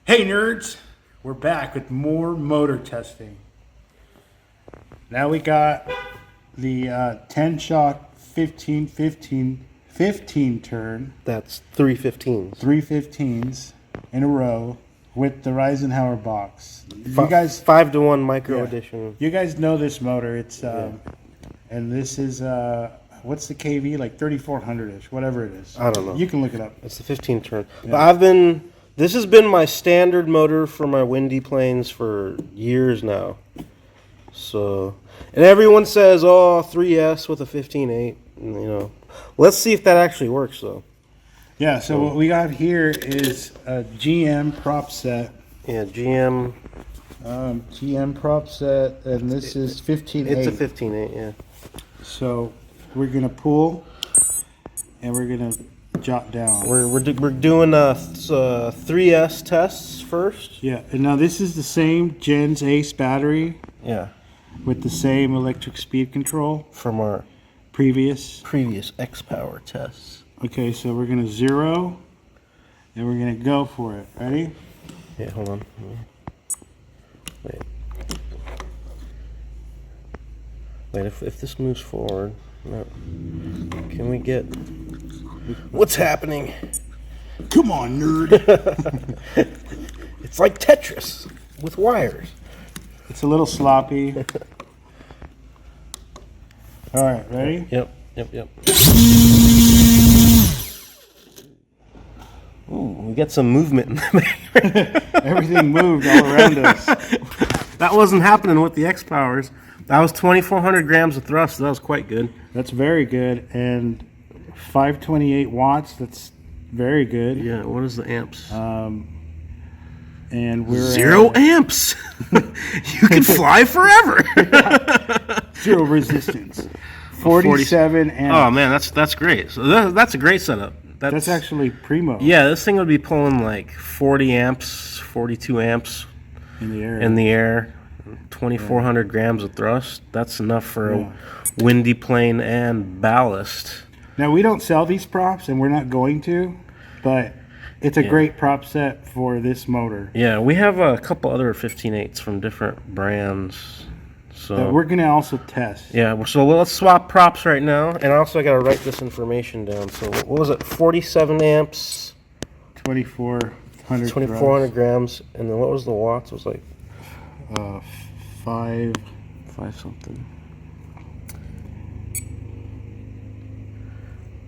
Hey nerds, we're back with more motor testing. Now we got the Tenshock 1515-15 turn, That's 315s. 315s in a row with the Eisenhower box. You guys, 5-to-1 micro yeah, edition. you guys know this motor. It's and this is what's the KV, like 3400ish, whatever it is. I don't know. You can look it up. It's the 15 turn. Yeah. But this has been my standard motor for my windy planes for years now. So, and everyone says, oh, 3S with a 15.8, you know. Let's see if that actually works though. Yeah, so what we got here is a GM prop set. Yeah, GM. GM prop set, and this is 15.8. It's a 15.8, yeah. So we're gonna pull, and we're gonna jot down. We're doing 3S tests first. Yeah, and now this is the same Gens Ace battery Yeah. with the same electric speed control From our previous. previous X-Power tests. Okay, so we're gonna 0, and we're gonna go for it. Ready? Yeah, hold on. Wait. Wait, if this moves forward, no. Can we get... What's happening? Come on, nerd. It's like Tetris with wires. It's a little sloppy. All right, ready? Yep. Ooh, we got some movement in there. Everything moved all around us. That wasn't happening with the X-Powers. That was 2,400 grams of thrust. So that was quite good. That's very good, and 528 watts. That's very good. Yeah. What is the amps? And we're 0 amps. You can fly forever. Zero resistance. 47 amps. Oh man, that's great. So that's a great setup. That's actually primo. Yeah, this thing would be pulling like 40 amps, 42 amps in the air. 2,400 grams of thrust. That's enough for a windy plane and ballast. Now we don't sell these props, and we're not going to, but it's a great prop set for this motor. Yeah, we have a couple other 15.8s from different brands. So that we're gonna also test. Yeah, so let's swap props right now, and also I gotta write this information down. So what was it? 47 amps, 2,400 grams, and then what was the watts? It was like five something.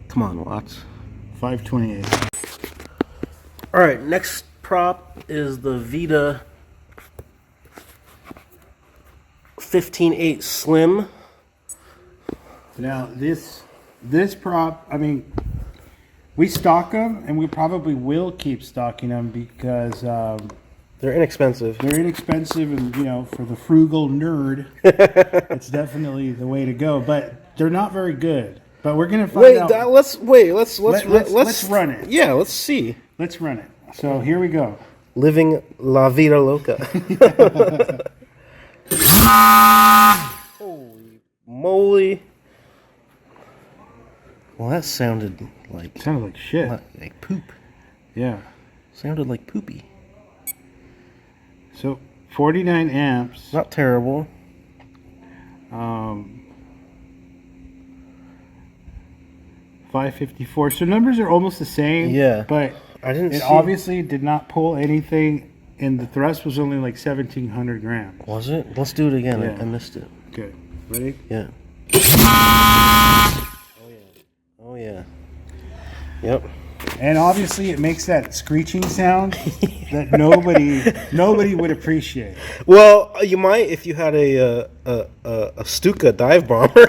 Come on, watts. 528. All right, next prop is the Vita 15.8 Slim. Now this prop, I mean, we stock them, and we probably will keep stocking them because They're inexpensive. they're inexpensive, and for the frugal nerd, it's definitely the way to go. But they're not very good. But we're gonna find out. Let's run it. Yeah, let's see. Let's run it. So here we go. Living la vida loca. Holy moly! Well, that sounded like shit. like poop. Yeah. Sounded like poopy. So 49 amps. Not terrible. 554. So numbers are almost the same. Yeah. But it obviously did not pull anything, and the thrust was only like 1,700 grams. Was it? Let's do it again. Yeah. I missed it. Okay. Ready? Yeah. Oh yeah. Yep. And obviously it makes that screeching sound that nobody would appreciate. Well, you might if you had a Stuka dive bomber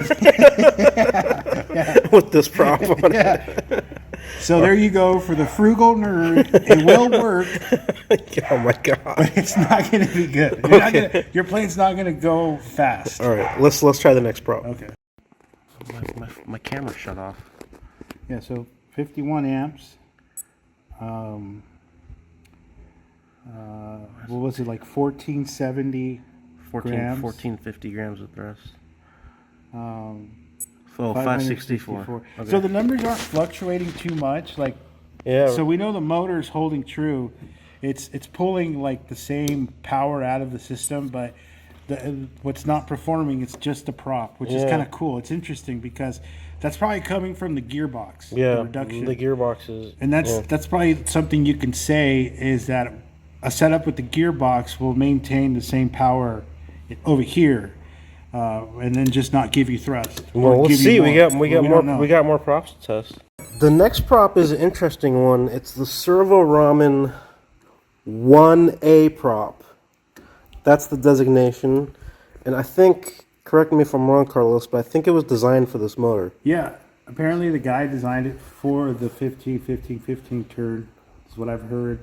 with this prop on it. So there you go for the frugal nerd. It will work. Oh my god! But it's not going to be good. Your plane's not going to go fast. All right, let's try the next prop. Okay. My camera shut off. Yeah. So 51 amps. What was it, like 1470 grams? 1450 grams of thrust. So 564. Okay. So the numbers aren't fluctuating too much. Like, yeah. So we know the motor's holding true. it's pulling like the same power out of the system, but what's not performing, it's just a prop, which is kind of cool. It's interesting because that's probably coming from the gearbox. Yeah, the reduction. The gearbox is, and that's probably something you can say is that a setup with the gearbox will maintain the same power over here, and then just not give you thrust. Well, we'll see. We got more props to test. The next prop is an interesting one. It's the Servo Ramen 1A prop. That's the designation, and I think, correct me if I'm wrong, Carlos, but I think it was designed for this motor. Yeah, apparently the guy designed it for the 15 turn, is what I've heard.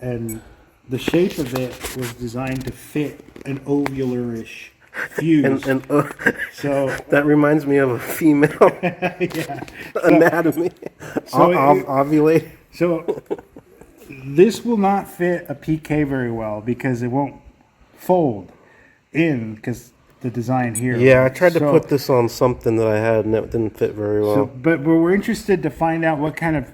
And the shape of it was designed to fit an ovularish fuse. So that reminds me of a female anatomy. Ovulate. So this will not fit a PK very well because it won't fold in because the design here. Yeah, I tried to put this on something that I had and it didn't fit very well. But we're interested to find out what kind of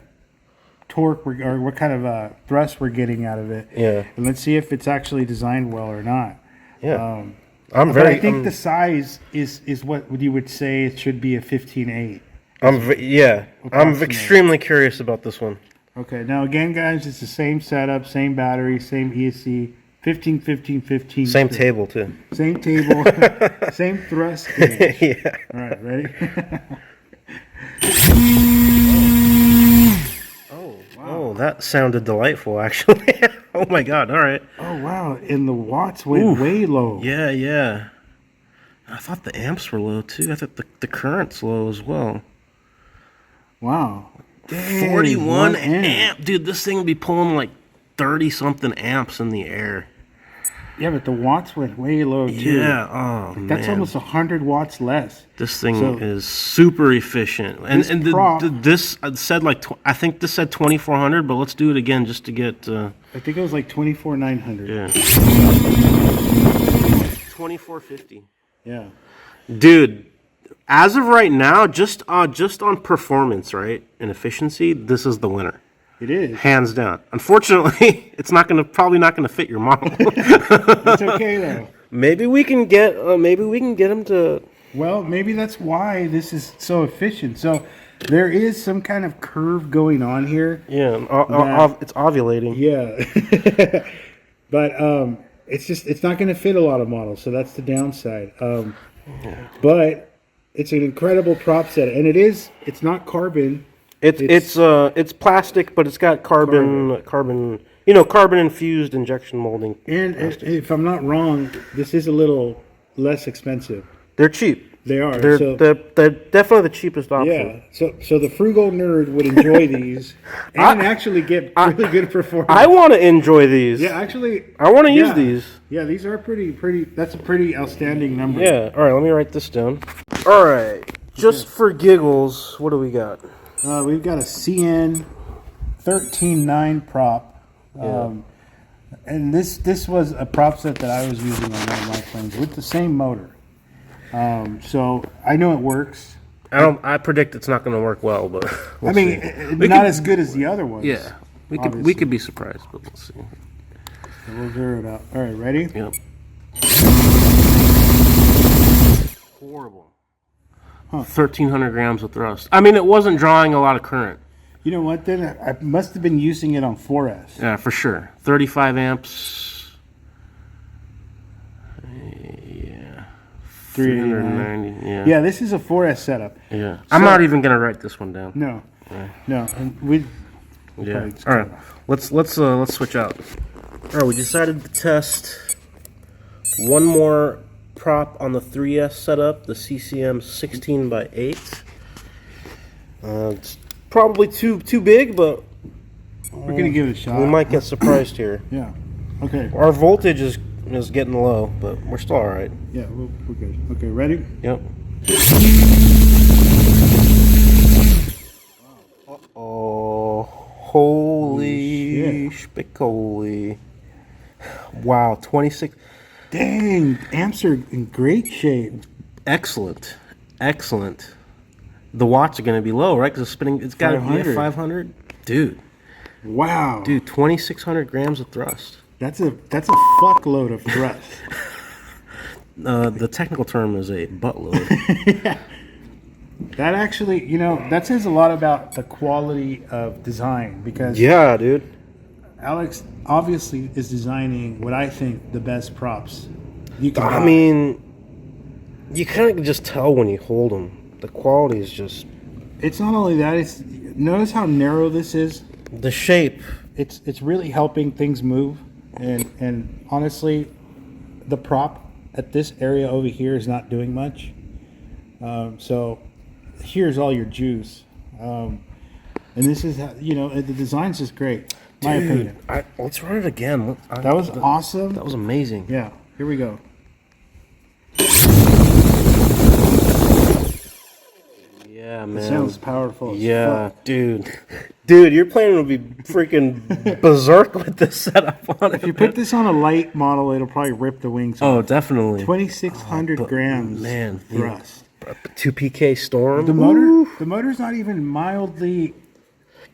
torque or what kind of thrust we're getting out of it. Yeah. And let's see if it's actually designed well or not. Yeah. I think the size is what you would say it should be a 15.8. I'm extremely curious about this one. Okay, now again, guys, it's the same setup, same battery, same ESC, 15. Same table too. Same table, same thrust gauge. Yeah. All right, ready? Oh, that sounded delightful, actually. Oh my God! All right. Oh wow! And the watts went way low. Yeah. I thought the amps were low too. I thought the current's low as well. Wow. Dang, 41 amp, dude. This thing would be pulling like 30 something amps in the air. Yeah, but the watts went way low too. Yeah. Oh man. That's almost 100 watts less. This thing is super efficient. And this said like I think this said 2400, but let's do it again just to get. I think it was like 24,900. Yeah. 2450. Yeah. Dude, as of right now, just on performance, right, and efficiency, this is the winner. It is. Hands down. Unfortunately, it's probably not gonna fit your model. It's okay though. Maybe we can get him to. Well, maybe that's why this is so efficient. So there is some kind of curve going on here. Yeah, it's ovulating. Yeah, but it's not going to fit a lot of models, so that's the downside. But it's an incredible prop set, and it's not carbon. It's plastic, but it's got carbon infused injection molding. And if I'm not wrong, this is a little less expensive. They're cheap. They are. They're definitely the cheapest option. Yeah. So the frugal nerd would enjoy these and actually get really good performance. I want to enjoy these. Yeah, actually. I want to use these. Yeah, these are pretty. That's a pretty outstanding number. Yeah. All right. Let me write this down. All right. Just for giggles, what do we got? We've got a CN 13.9 prop. And this was a prop set that I was using on one of my planes with the same motor. So I know it works. I predict it's not going to work well, but we'll see. Not as good as the other ones. Yeah, we could be surprised, but we'll see. So we'll zero it out. All right, ready? Yep. Horrible. 1,300 grams of thrust. I mean, it wasn't drawing a lot of current. You know what? Then I must have been using it on 4S. Yeah, for sure. 35 amps. Yeah. 390. Yeah. Yeah, this is a 4S setup. Yeah. I'm not even gonna write this one down. No. Yeah. No. And we. Yeah. All right. Let's switch out. All right. We decided to test one more prop on the 3S setup, the CCM 16x8. It's probably too big, but we're gonna give it a shot. We might get surprised here. Yeah. Okay. Our voltage is getting low, but we're still all right. Yeah, we're good. Okay, ready? Yep. Uh-oh. Holy spickoli. Wow, 26. Dang, amps are in great shape. Excellent. The watts are going to be low, right? Because it's spinning. It's got 500. Dude, Wow. Dude, 2,600 grams of thrust. That's a fuckload of thrust. The technical term is a buttload. Yeah. That actually, that says a lot about the quality of design, because Yeah, dude. Alex obviously is designing what I think the best props you can I buy. mean, you kind of just tell when you hold them. The quality is just... It's not only that, notice how narrow this is. The shape. It's really helping things move, and honestly, the prop at this area over here is not doing much. So here's all your juice, and this is how, the design's just great. My opinion. Let's run it again. That was awesome. That was amazing. Yeah, here we go. Yeah, It man. sounds powerful. as Yeah, fuck. dude. Dude, you're planning to be freaking berserk with this setup on it. If you put this on a light model, it'll probably rip the wings Oh, off. definitely. 2,600 grams, man, thrust. 2 PK Storm. The motor's not even mildly.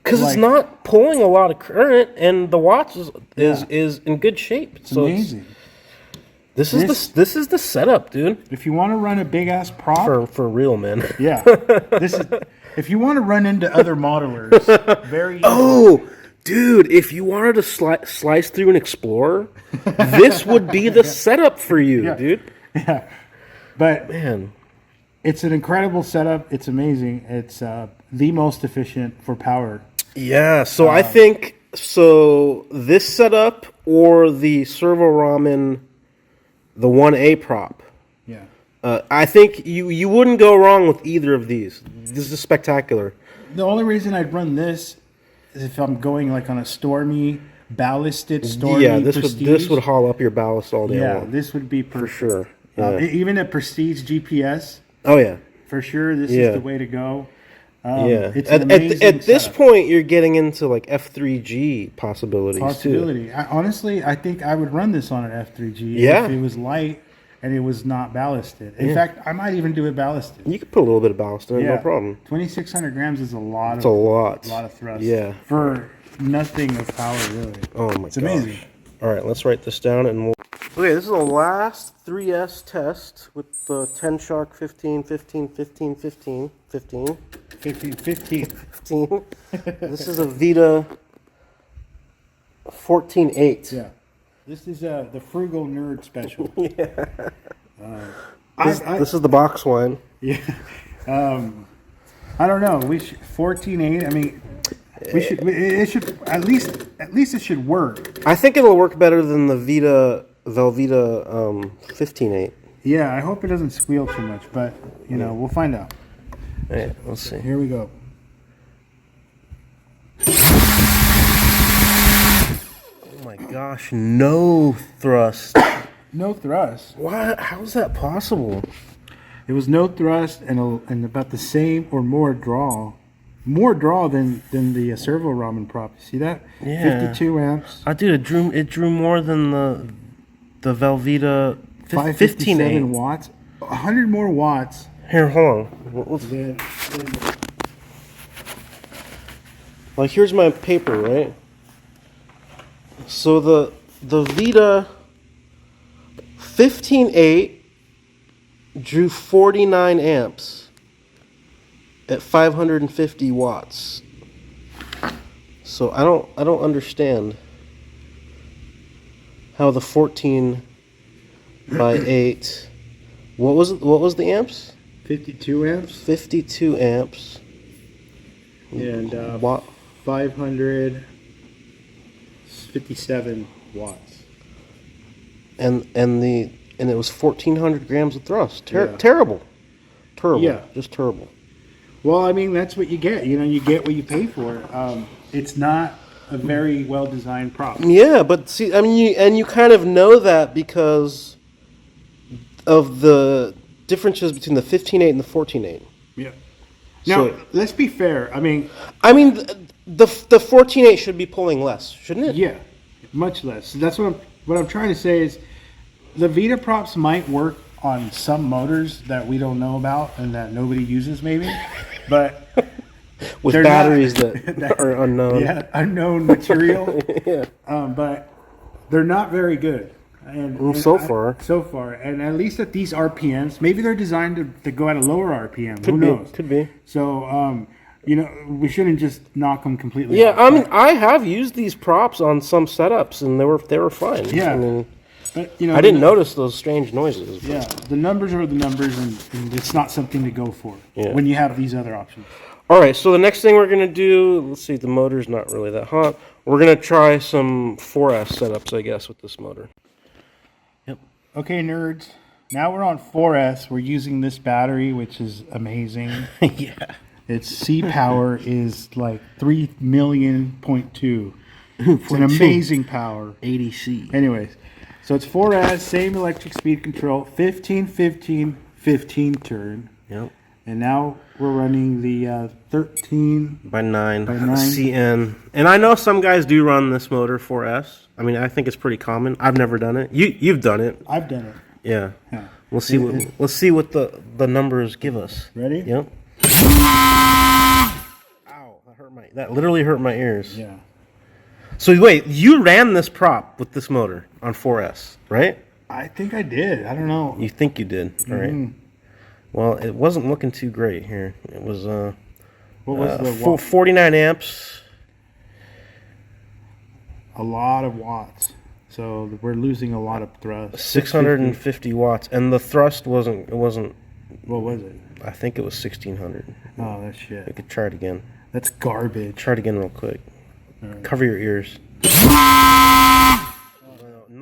Because like- it's not pulling a lot of current, and the watch is Yeah. in good shape. It's amazing. This is the setup, dude. If you want to run a big ass prop, For real, man. yeah, this is. If you want to run into other modelers, very. Oh, dude, if you wanted to slice through an Explorer, this would be the setup for you, Yeah. dude. Yeah, but Man. it's an incredible setup. It's amazing. It's the most efficient for power. Yeah, so I think this setup or the Servo Ramen, the 1A prop. Yeah. I think you wouldn't go wrong with either of these. This is spectacular. The only reason I'd run this is if I'm going like on a stormy, ballasted, stormy Prestige. this would haul up your ballast all day Yeah, long. this would be perfect. For sure. Yeah. Even a Prestige GPS, Oh yeah. for sure, this Yeah. is the way to go. Yeah. It's an At amazing this setup. point, you're getting into like F3G possibilities too. Possibility. Honestly, I think I would run this on an F3G Yeah. if it was light and it was not ballasted. In fact, I might even do it ballasted. You could put a little bit of ballast in it, no problem. 2,600 grams is a lot. It's a lot. of thrust. Yeah. For nothing of power, really. Oh my god. It's amazing. All right, let's write this down and we'll... Okay, this is the last 3S test with the Tenshock 1515-15-15. 15. 15. This is a Vita 14.8. Yeah. This is the Frugal Nerd Special. Yeah. I- This is the box wine. Yeah. I don't know. 14.8. I mean, we should. It should at least it should work. I think it'll work better than the Velveeta 15.8. Yeah. I hope it doesn't squeal too much, but we'll find out. All right, let's see. Here we go. Oh my gosh, no thrust. No thrust. What? How's that possible? It was no thrust and about the same or more draw. More draw than the servo ramen prop. You see that? Yeah. 52 amps. Dude, it drew more than the Velveeta 557 15.8. watts. 100 more watts. Here, hold on. Let's, like, here's my paper, right? So the Vita 15.8 drew 49 amps at 550 watts. So I don't understand how the 14 by 8. What was the amps? 52 amps 52 amps. and Watt. 557 watts. And it was 1,400 grams of thrust. Yeah. Terrible. Yeah. Just terrible. Well, I mean, that's what you get. You get what you pay for. It's not a very well designed prop. Yeah, but see, I mean, you kind of know that because of the differences between the 15.8 and the 14.8. Yeah. Now, So- let's be fair. I mean, the 14.8 should be pulling less, shouldn't it? yeah, much less. That's what I'm trying to say is the Vita props might work on some motors that we don't know about and that nobody uses maybe, but with they're batteries not, that are unknown. Yeah, unknown material. Yeah. But they're not very good. And So far. So far. And at least at these RPMs, maybe they're designed to go at a lower RPM. Who Could be. knows? Could be. So, you know, we shouldn't just knock them completely Yeah, off. I mean, I have used these props on some setups, and they were fine. Yeah. I mean, But, you know, I didn't notice those strange noises. Yeah, the numbers are the numbers, and it's not something to go for when you have these other options. All right, so the next thing we're going to do, let's see, the motor's not really that hot. We're going to try some 4S setups, I guess, with this motor. Yep. Okay, nerds. Now we're on 4S. We're using this battery, which is amazing. Yeah. Its C power is like 3 million point two. It's an amazing power. 80C. Anyways, so it's 4S, same electric speed control, 15 turn. Yep. And now we're running the 13 by 9 by 9 CN. And I know some guys do run this motor 4S. I mean, I think it's pretty common. I've never done it. You've done it. I've done it. Yeah. Yeah. We'll see what let's see what the numbers give us. Ready? Yep. Ow, that literally hurt my ears. Yeah. So wait, you ran this prop with this motor on 4S, right? I think I did. I don't know. You think you did. All right. Well, it wasn't looking too great here. It was What was the 49 amps. A lot of watts. So we're losing a lot of thrust. 650 watts, and the thrust wasn't. It wasn't. What was it? I think it was 1600. Oh, that's shit. We could try it again. That's garbage. Try it again real quick. Right. Cover your ears.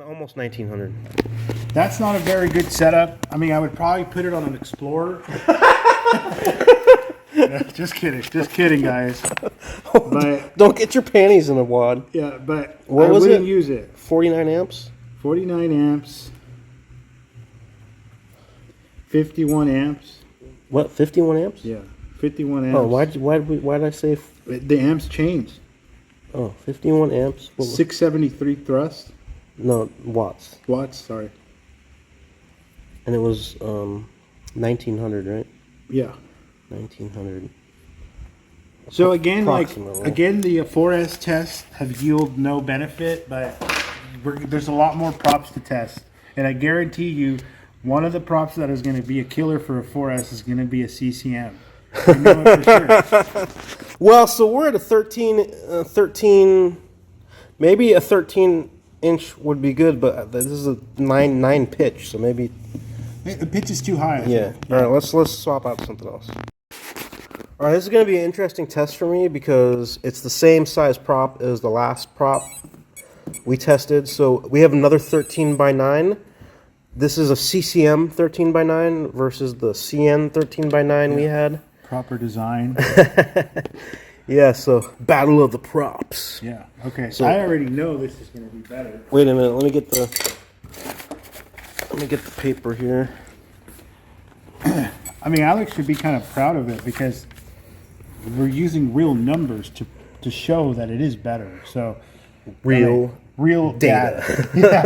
Almost 1900. That's not a very good setup. I mean, I would probably put it on an Explorer. Yeah, just kidding, guys. But Don't get your panties in a wad. yeah, but What I was wouldn't it? use it. 49 amps. 49 amps. 51 amps. What? 51 amps? Yeah, 51 amps. Oh, why'd I say? The amps changed. 51 amps. 673 thrust. No, watts. Watts, sorry. And it was 1900, right? Yeah. 1900. So again, Approximately. the 4S tests have yielded no benefit, but there's a lot more props to test, and I guarantee you, one of the props that is going to be a killer for a 4S is going to be a CCM. I know it for sure. Well, so we're at a 13, maybe a 13-inch would be good, but this is a 9 pitch, so maybe. The pitch is too high. Yeah. All right, let's swap out something else. All right, this is going to be an interesting test for me because it's the same size prop as the last prop we tested. So we have another 13 by 9. This is a CCM 13 by 9 versus the CN 13 by 9 we had. Proper design. Yeah, so battle of the props. Yeah. Okay. So- I already know this is going to be better. Wait a minute, let me get the paper here. I mean, Alex should be kind of proud of it because we're using real numbers to show that it is better. So Real data. Yeah.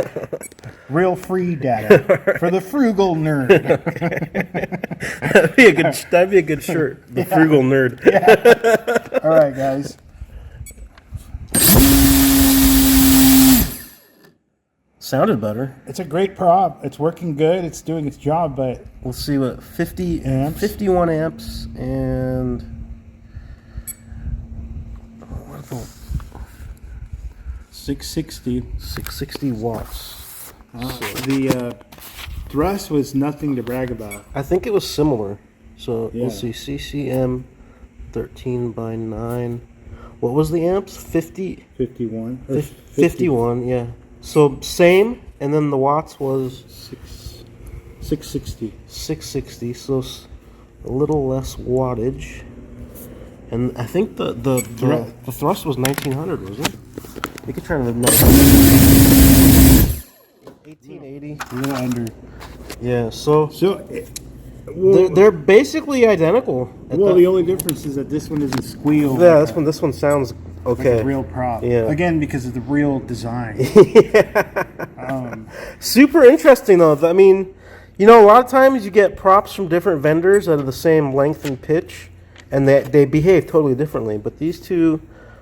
Real free data for the frugal nerd. That'd be a good shirt. The frugal nerd. Yeah. All right, guys. Sounded better. It's a great prop. It's working good. It's doing its job, but Let's see what 50 amps. 51 amps and what about 660. 660 watts. The thrust was nothing to brag about. I think it was similar. So Yeah. let's see, CCM 13 by 9. What was the amps? 50, 51. 51, yeah. So same, and then the watts was 660. 660, so a little less wattage. And I think the thrust was 1900, wasn't it? We could try to 1880. A little under. Yeah, so So, they're basically identical. the only difference is that this one isn't squeal. Yeah, this one sounds like okay. a real prop. Yeah. Again, because of the real design. Super interesting though. I mean, you know, a lot of times you get props from different vendors that are the same length and pitch, and they behave totally differently. But these two,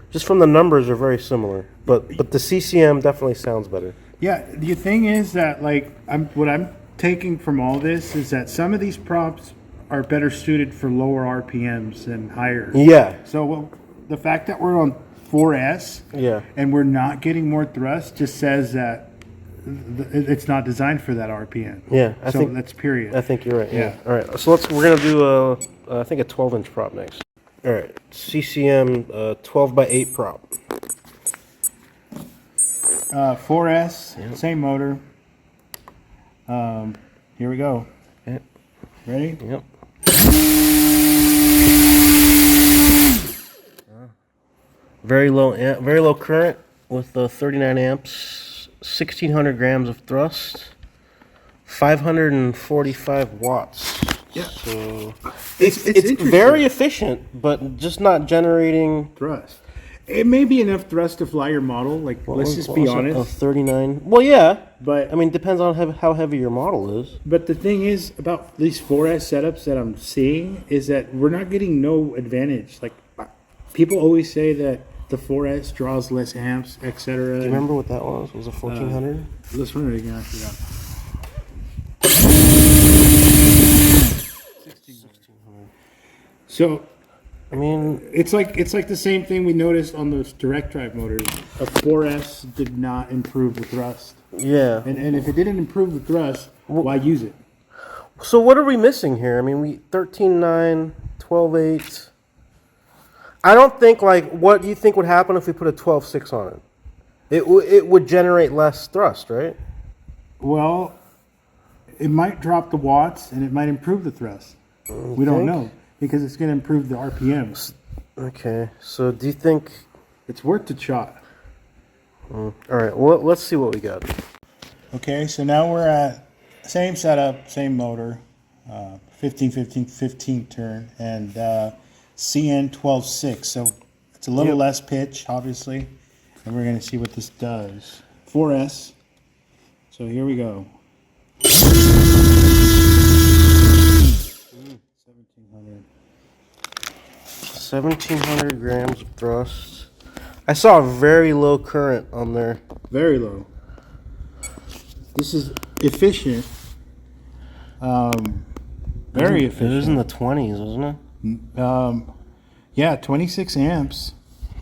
just from the numbers, are very similar. But the CCM definitely sounds better. Yeah, the thing is that like what I'm taking from all this is that some of these props are better suited for lower RPMs than higher. Yeah. So the fact that we're on 4S and we're not getting more thrust just says that it's not designed for that RPM. Yeah, I think that's period. I think you're right. Yeah. All right. So we're gonna do I think a 12-inch prop next. All right. CCM 12x8 prop. 4S, same motor. Here we go. Yep. Ready? Yep. Very low current with 39 amps, 1600 grams of thrust, 545 watts. Yeah. So it's very efficient, but just not generating thrust. It may be enough thrust to fly your model. Like, let's just be honest. Oh, 39. Well, yeah, but I mean, depends on how heavy your model is. But the thing is about these 4S setups that I'm seeing is that we're not getting no advantage. Like, people always say that the 4S draws less amps, etc. Do you remember what that was? Was it 1400? Let's run it again. I forgot. 1600. So, I mean, it's like the same thing we noticed on those direct drive motors. A 4S did not improve the thrust. Yeah. And if it didn't improve the thrust, why use it? So what are we missing here? I mean, we 13.9, 12.8. I don't think, like, what do you think would happen if we put a 12.6 on it? It would generate less thrust, right? Well, it might drop the watts and it might improve the thrust. We don't know because it's going to improve the RPMs. Okay, so do you think it's worth the shot? All right, well, let's see what we got. Okay, so now we're at same setup, same motor, 15 turn, and CN 12.6. So it's a little less pitch, obviously, and we're going to see what this does. 4S. So here we go. 1700 grams of thrust. I saw a very low current on there. Very low. This is efficient. Very efficient. It was in the 20s, wasn't it? Yeah, 26 amps.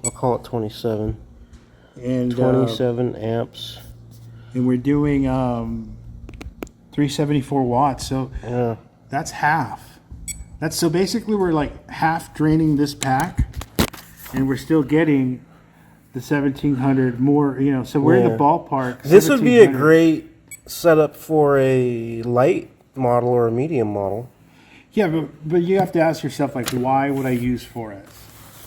I'll call it 27. And 27 amps. And we're doing 374 watts. So that's half. That's so basically we're like half draining this pack, and we're still getting the 1700 more. You know, so we're in the ballpark. This would be a great setup for a light model or a medium model. Yeah, but you have to ask yourself, like, why would I use 4S?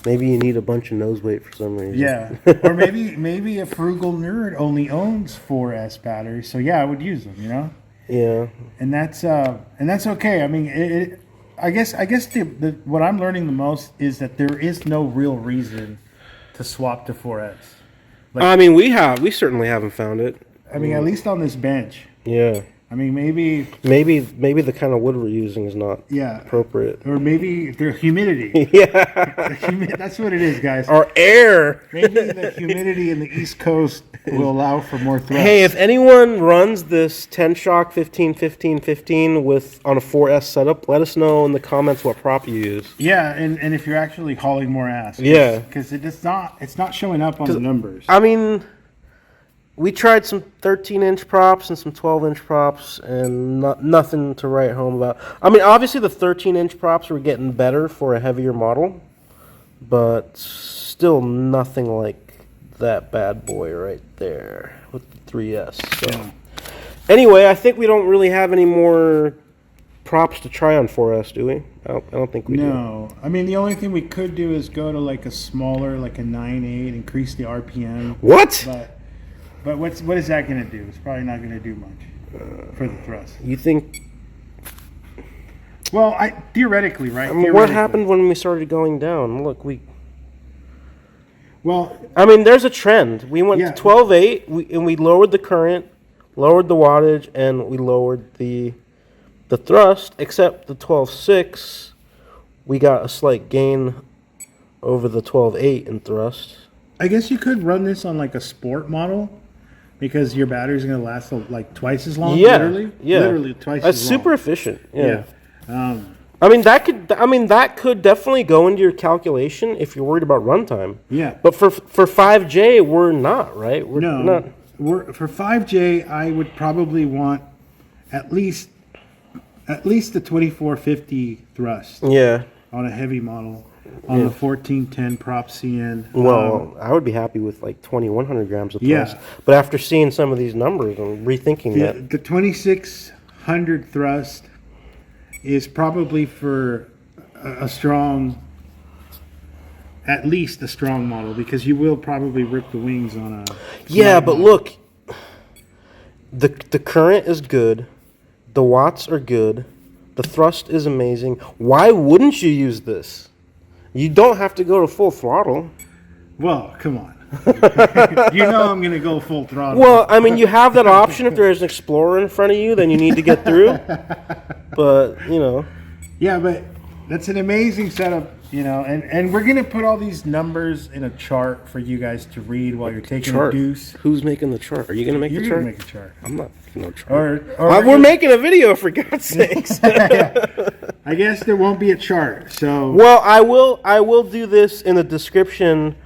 Maybe you need a bunch of nose weight for some reason. Yeah, or maybe a frugal nerd only owns 4S batteries, so yeah, I would use them. You know. Yeah. And that's okay. I mean, I guess what I'm learning the most is that there is no real reason to swap to 4S. Like, I mean, we certainly haven't found it. I mean, at least on this bench. Yeah. I mean, maybe the kind of wood we're using is not appropriate. Or maybe the humidity. That's what it is, guys. Or air. Maybe the humidity in the East Coast will allow for more thrust. Hey, if anyone runs this Tenshock 1515-15 on a 4S setup, let us know in the comments what prop you use. Yeah, and if you're actually hauling more ass. Yeah. Because it's not showing up on the numbers. I mean, we tried some 13-inch props and some 12-inch props, and nothing to write home about. I mean, obviously the 13-inch props were getting better for a heavier model, but still nothing like that bad boy right there with the 3S. So, anyway, I think we don't really have any more props to try on 4S, do we? I don't think we do. No. I mean, the only thing we could do is go to like a smaller, like a 9.8, increase the RPM. What? But what is that going to do? It's probably not going to do much for the thrust. You think? Well, theoretically, right? I mean, what happened when we started going down? Look, Well, I mean, there's a trend. We went to 12.8, and we lowered the current, lowered the wattage, and we lowered the thrust. Except the 12.6 we got a slight gain over the 12.8 in thrust. I guess you could run this on like a sport model because your battery's going to last like twice as long. Yeah, literally twice. That's as long. super efficient. Yeah. I that could definitely go into your calculation if you're worried about runtime. Yeah. But for 5J, we're not, right? We're not. For 5J, I would probably want at least the 2450 thrust. Yeah. On a heavy model, on the 1410 prop CN. Well, I would be happy with like 2100 grams of thrust. Yeah. But after seeing some of these numbers, I'm rethinking that. The 2600 thrust is probably for a strong, at least a strong model, because you will probably rip the wings on a. Yeah, but look, the current is good, the watts are good, the thrust is amazing. Why wouldn't you use this? You don't have to go to full throttle. Well, come on. You know I'm going to go full throttle. Well, I mean, you have that option if there's an Explorer in front of you, then you need to get through. But, you know. Yeah, but that's an amazing setup, you know, and we're going to put all these numbers in a chart for you guys to read while you're taking a deuce. Who's making the chart? Are you going to make the chart? You're going to make a chart. I'm not making no chart. We're making a video, for God's sakes. I guess there won't be a chart, so... Well, I will do this in the description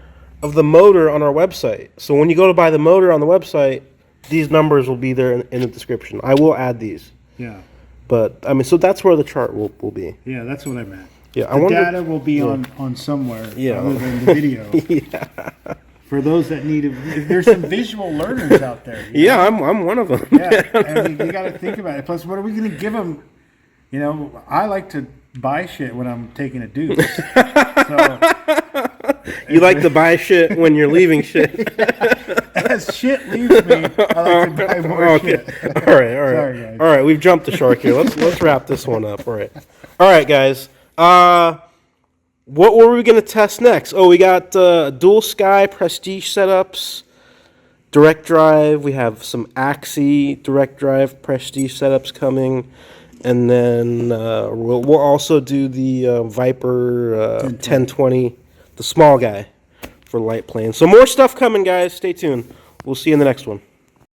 of the motor on our website. So when you go to buy the motor on the website, these numbers will be there in the description. I will add these. Yeah. But, I mean, so that's where the chart will be. Yeah, that's what I meant. Yeah, the data will be on somewhere other than the video. Yeah. For those that need it, there's some visual learners out there. Yeah, I'm one of them. Yeah, and you got to think about it. Plus, what are we going to give them? You know, I like to buy shit when I'm taking a deuce. You like to buy shit when you're leaving shit. As shit leaves me, I like to buy more shit. All right. Sorry, guys. All right, we've jumped the shark here. Let's wrap this one up. All right, guys. What were we going to test next? Oh, we got dual sky prestige setups, direct drive. We have some Axie direct drive prestige setups coming, and then we'll also do the Viper 1020, the small guy for light planes. So more stuff coming, guys. Stay tuned. We'll see you in the next one.